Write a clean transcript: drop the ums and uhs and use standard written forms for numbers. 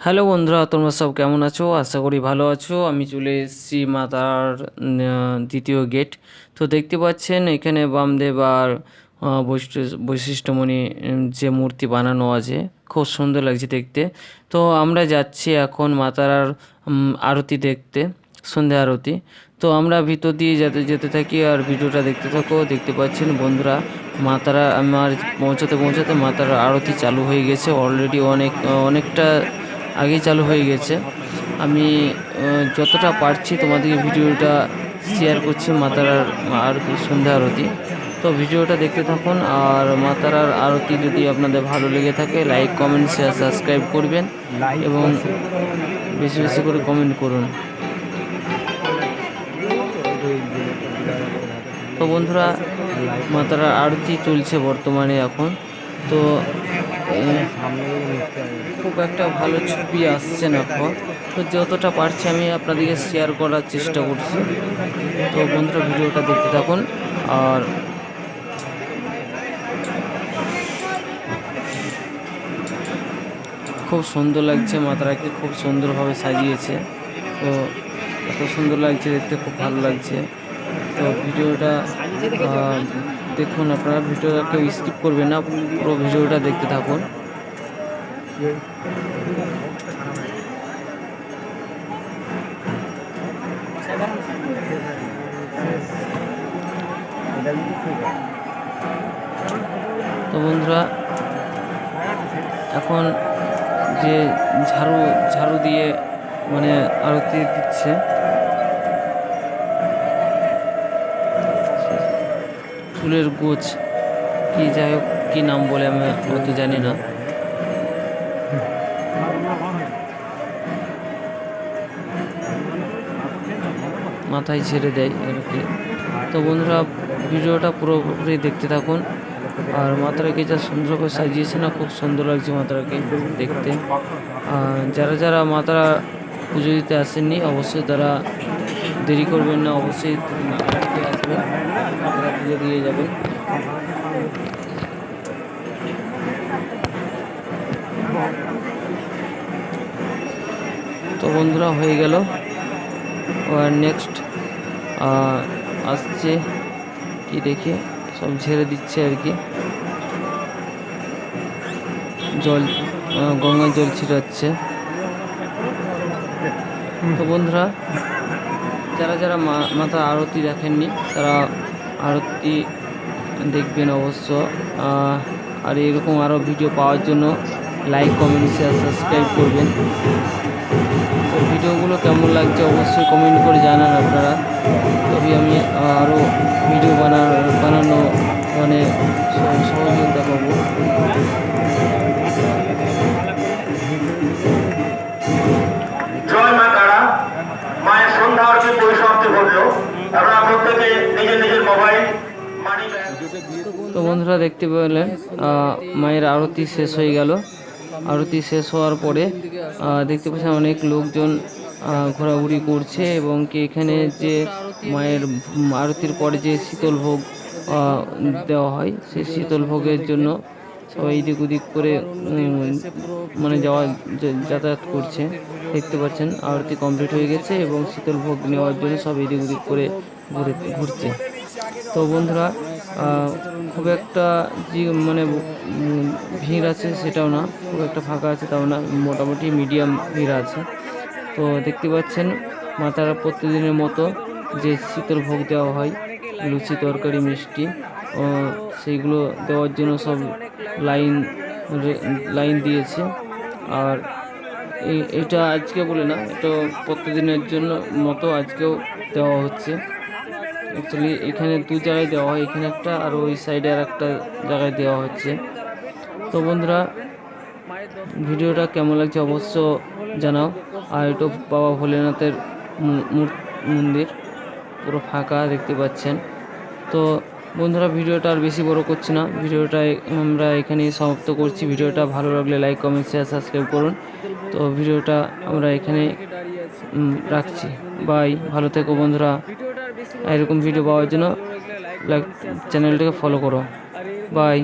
Hello বন্ধুরা, তোমরা সব কেমন আছো? আশা করি ভালো আছো। আমি চলে এসেছি মাতার দ্বিতীয় গেট। তো দেখতে পাচ্ছেন এখানে বামদেব আর বৈশিষ্ট্যমণি যে মূর্তি বানানো আছে, খুব সুন্দর লাগছে দেখতে। তো আমরা যাচ্ছি এখন মাতার আরতি দেখতে, সন্ধ্যা আরতি। তো আমরা ভিতর দিয়ে যেতে যেতে থাকি আর ভিডিওটা দেখতে থাকো। দেখতে পাচ্ছেন বন্ধুরা, মাতারা আমার পৌঁছাতে পৌঁছাতে মাতার আরতি চালু হয়ে গেছে অলরেডি, অনেকটা আগেই চালু হয়ে গেছে। আমি যতটা পারছি তোমাদেরকে ভিডিওটা শেয়ার করছি মাতার আরতি, সন্ধ্যা আরতি। তো ভিডিওটা দেখতে থাকুন। আর মাতার আরতি যদি আপনাদের ভালো লেগে থাকে, লাইক কমেন্ট শেয়ার সাবস্ক্রাইব করবেন এবং বেশি বেশি করে কমেন্ট করুন। তো বন্ধুরা, মাতার আরতি চলছে বর্তমানে এখন। তো খুব একটা ভালো ছবি আসছে না এখন। তো যতটা পারছি আমি আপনাদেরকে শেয়ার করার চেষ্টা করছি। তো বন্ধুরা, ভিডিওটা দেখতে থাকুন। আর খুব সুন্দর লাগছে, মাতারাকে খুব সুন্দরভাবে সাজিয়েছে। তো এত সুন্দর লাগছে দেখতে, খুব ভালো লাগছে। তো ভিডিওটা দেখুন আপনারা, ভিডিওটা কেউ স্কিপ করবেন না, পুরো ভিডিওটা দেখতে থাকুন। তো বন্ধুরা, এখন যে ঝাড়ু দিয়ে মানে আরতি দিচ্ছে, চুলের গোছ কি, যাই হোক কী নাম বলে আমি অত জানি না। মাথায় ছেড়ে দেয় আর কি। তো বন্ধুরা, ভিডিওটা পুরোপুরি দেখতে থাকুন। আর মাতারাকে যা সুন্দর করে সাজিয়েছে না, খুব সুন্দর লাগছে মাতারাকে দেখতে। যারা যারা মাতারা পুজো দিতে আসেননি, অবশ্যই তারা দেরি করবেন না, অবশ্যই আসবেন, মাতারা পুজো দিয়ে যাবেন। তো বন্ধুরা, হয়ে গেল। আর নেক্সট আসছে কি দেখে সব ঝেড়ে দিচ্ছে আর কি, জল, গঙ্গার জল ছিটাচ্ছে। তো বন্ধুরা, যারা যারা মাতা আরতি দেখেননি তারা আরতি দেখবেন অবশ্য। আর এরকম আরও ভিডিও পাওয়ার জন্য লাইক কমেন্ট শেয়ার সাবস্ক্রাইব করবেন। তো ভিডিওগুলো কেমন লাগছে অবশ্যই কমেন্ট করে জানান আপনারা, তবে আমি আরও ভিডিও বানানো মানে সহযোগিতা পাবো। জয় মা তারা, মায়ের সন্ধ্যা আরতি পরিসমাপ্তি ঘটল। আপনারা প্রত্যেকে নিজের নিজের মোবাইল মানি। তো বন্ধুরা, দেখতে পেলেন মায়ের আরতি শেষ হয়ে গেল। আরতি শেষ হওয়ার পরে দেখতে পাচ্ছেন অনেক লোকজন ঘোরাঘুরি করছে, এবং কি এখানে যে মায়ের আরতির পরে যে শীতল ভোগ দেওয়া হয়, সেই শীতল ভোগের জন্য সবাই এদিক ওদিক করে মানে যাতায়াত করছে। দেখতে পাচ্ছেন আরতি কমপ্লিট হয়ে গেছে এবং শীতল ভোগ নেওয়ার জন্য সব এদিক ওদিক করে ঘুরছে। তো বন্ধুরা, খুব একটা যে মানে ভিড় আছে সেটাও না, খুব একটা ফাঁকা আছে তাও না, মোটামুটি মিডিয়াম ভিড় আছে। তো দেখতে পাচ্ছেন মাতারা প্রতিদিনের মতো যে শীতল ভোগ দেওয়া হয়, লুচি তরকারি মিষ্টি, সেইগুলো দেওয়ার জন্য সব লাইন দিয়েছে। আর এটা আজকে বলে না, এটা প্রতিদিনের জন্য মতো আজকেও দেওয়া হচ্ছে। অ্যাকচুয়ালি এখানে দু জায়গায় দেওয়া হয়, এখানে একটা আর ওই সাইডে আর একটা জায়গায় দেওয়া হচ্ছে। তো বন্ধুরা, ভিডিওটা কেমন লাগছে অবশ্য জানাও। আর এটা বাবা ভোলেনাথের মন্দির, পুরো ফাঁকা দেখতে পাচ্ছেন। তো বন্ধুরা, ভিডিওটা আর বেশি বড় করছি না, ভিডিওটা আমরা এখানেই সমাপ্ত করছি। ভিডিওটা ভালো লাগলে লাইক কমেন্ট শেয়ার সাবস্ক্রাইব করুন। তো ভিডিওটা আমরা এখানে রাখছি। বাই, ভালো থেকো বন্ধুরা। এরকম ভিডিও পাওয়ার জন্য চ্যানেলটাকে ফলো করো। বাই।